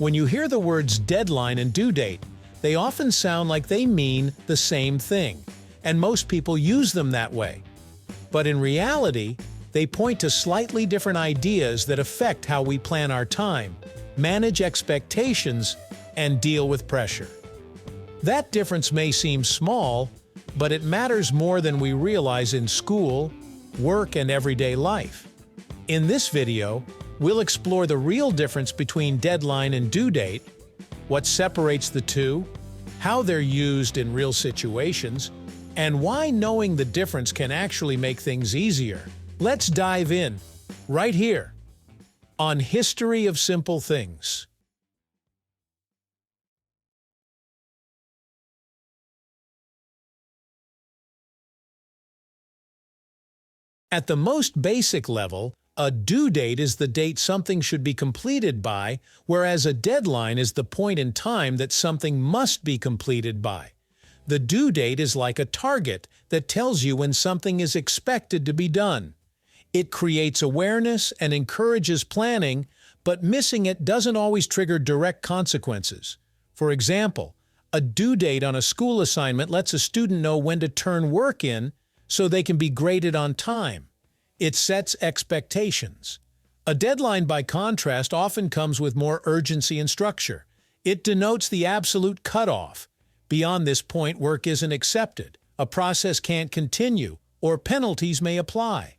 When you hear the words deadline and due date, they often sound like they mean the same thing, and most people use them that way. But in reality, they point to slightly different ideas that affect how we plan our time, manage expectations, and deal with pressure. That difference may seem small, but it matters more than we realize in school, work, and everyday life. In this video, we'll explore the real difference between deadline and due date, what separates the two, how they're used in real situations, and why knowing the difference can actually make things easier. Let's dive in, right here, on History of Simple Things. At the most basic level, a due date is the date something should be completed by, whereas a deadline is the point in time that something must be completed by. The due date is like a target that tells you when something is expected to be done. It creates awareness and encourages planning, but missing it doesn't always trigger direct consequences. For example, a due date on a school assignment lets a student know when to turn work in so they can be graded on time. It sets expectations. A deadline, by contrast, often comes with more urgency and structure. It denotes the absolute cutoff. Beyond this point, work isn't accepted, a process can't continue, or penalties may apply.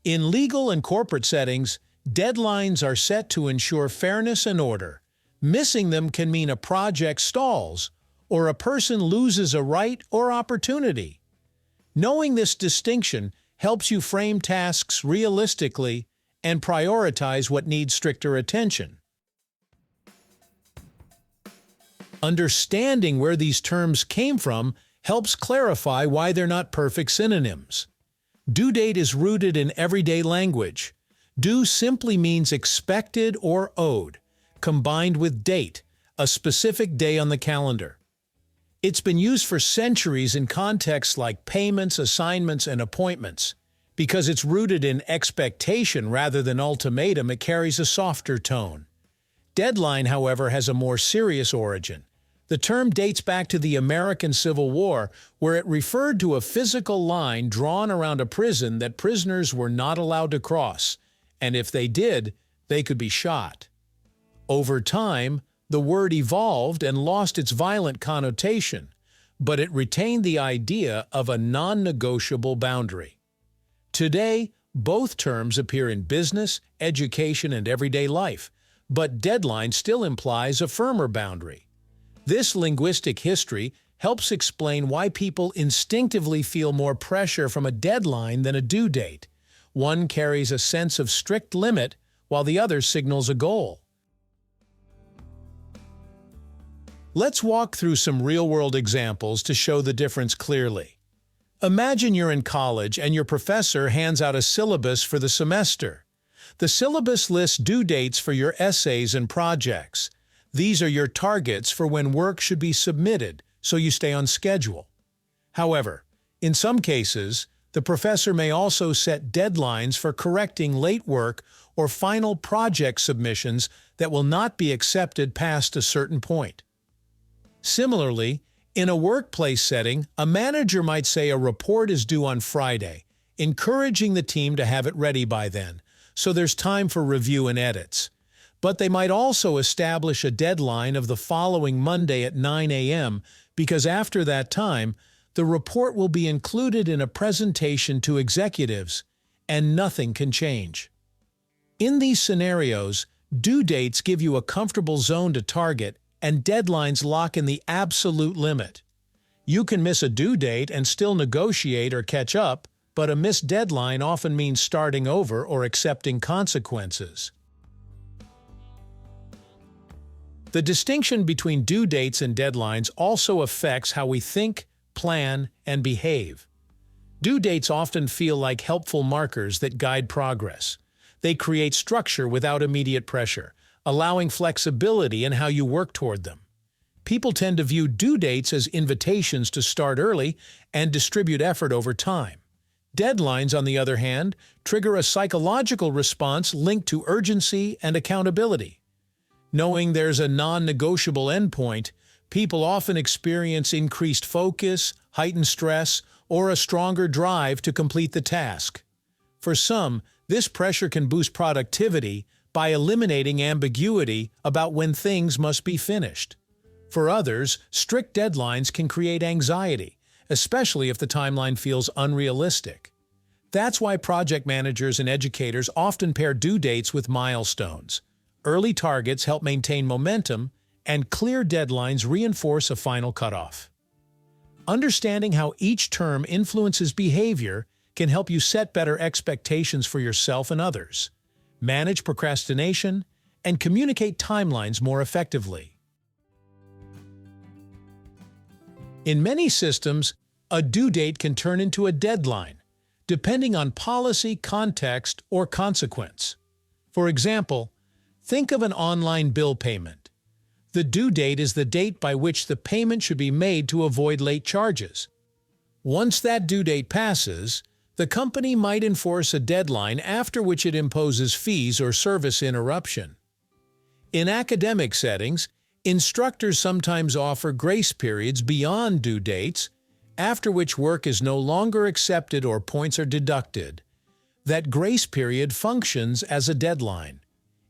In legal and corporate settings, deadlines are set to ensure fairness and order. Missing them can mean a project stalls, or a person loses a right or opportunity. Knowing this distinction helps you frame tasks realistically and prioritize what needs stricter attention. Understanding where these terms came from helps clarify why they're not perfect synonyms. Due date is rooted in everyday language. Due simply means expected or owed, combined with date, a specific day on the calendar. It's been used for centuries in contexts like payments, assignments, and appointments. Because it's rooted in expectation rather than ultimatum, it carries a softer tone. Deadline, however, has a more serious origin. The term dates back to the American Civil War, where it referred to a physical line drawn around a prison that prisoners were not allowed to cross, and if they did, they could be shot. Over time, the word evolved and lost its violent connotation, but it retained the idea of a non-negotiable boundary. Today, both terms appear in business, education, and everyday life, but deadline still implies a firmer boundary. This linguistic history helps explain why people instinctively feel more pressure from a deadline than a due date. One carries a sense of strict limit, while the other signals a goal. Let's walk through some real-world examples to show the difference clearly. Imagine you're in college and your professor hands out a syllabus for the semester. The syllabus lists due dates for your essays and projects. These are your targets for when work should be submitted, so you stay on schedule. However, in some cases, the professor may also set deadlines for correcting late work or final project submissions that will not be accepted past a certain point. Similarly, in a workplace setting, a manager might say a report is due on Friday, encouraging the team to have it ready by then, so there's time for review and edits. But they might also establish a deadline of the following Monday at 9 a.m. because after that time, the report will be included in a presentation to executives, and nothing can change. In these scenarios, due dates give you a comfortable zone to target, and deadlines lock in the absolute limit. You can miss a due date and still negotiate or catch up, but a missed deadline often means starting over or accepting consequences. The distinction between due dates and deadlines also affects how we think, plan, and behave. Due dates often feel like helpful markers that guide progress. They create structure without immediate pressure, allowing flexibility in how you work toward them. People tend to view due dates as invitations to start early and distribute effort over time. Deadlines, on the other hand, trigger a psychological response linked to urgency and accountability. Knowing there's a non-negotiable endpoint, people often experience increased focus, heightened stress, or a stronger drive to complete the task. For some, this pressure can boost productivity by eliminating ambiguity about when things must be finished. For others, strict deadlines can create anxiety, especially if the timeline feels unrealistic. That's why project managers and educators often pair due dates with milestones. Early targets help maintain momentum, and clear deadlines reinforce a final cutoff. Understanding how each term influences behavior can help you set better expectations for yourself and others, manage procrastination, and communicate timelines more effectively. In many systems, a due date can turn into a deadline, depending on policy, context, or consequence. For example, think of an online bill payment. The due date is the date by which the payment should be made to avoid late charges. Once that due date passes, the company might enforce a deadline after which it imposes fees or service interruption. In academic settings, instructors sometimes offer grace periods beyond due dates, after which work is no longer accepted or points are deducted. That grace period functions as a deadline.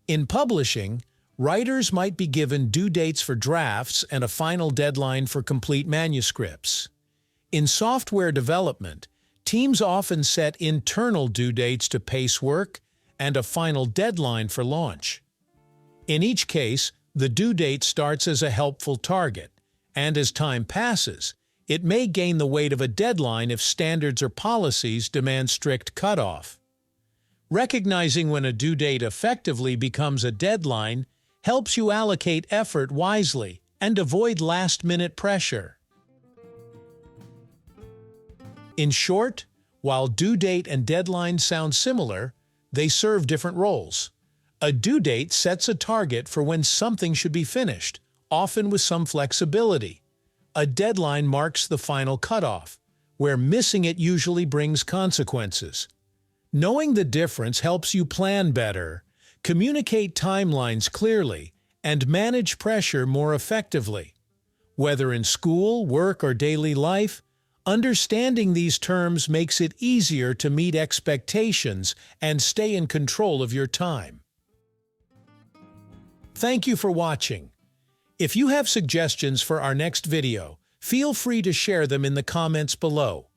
In publishing, writers might be given due dates for drafts and a final deadline for complete manuscripts. In software development, teams often set internal due dates to pace work and a final deadline for launch. In each case, the due date starts as a helpful target, and as time passes, it may gain the weight of a deadline if standards or policies demand strict cutoff. Recognizing when a due date effectively becomes a deadline helps you allocate effort wisely and avoid last-minute pressure. In short, while due date and deadline sound similar, they serve different roles. A due date sets a target for when something should be finished, often with some flexibility. A deadline marks the final cutoff, where missing it usually brings consequences. Knowing the difference helps you plan better, communicate timelines clearly, and manage pressure more effectively. Whether in school, work, or daily life, understanding these terms makes it easier to meet expectations and stay in control of your time. Thank you for watching. If you have suggestions for our next video, feel free to share them in the comments below.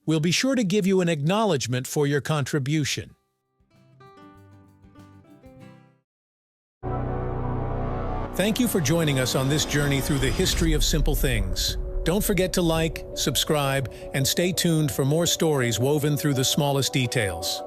We'll be sure to give you an acknowledgement for your contribution. Thank you for joining us on this journey through the history of simple things. Don't forget to like, subscribe, and stay tuned for more stories woven through the smallest details.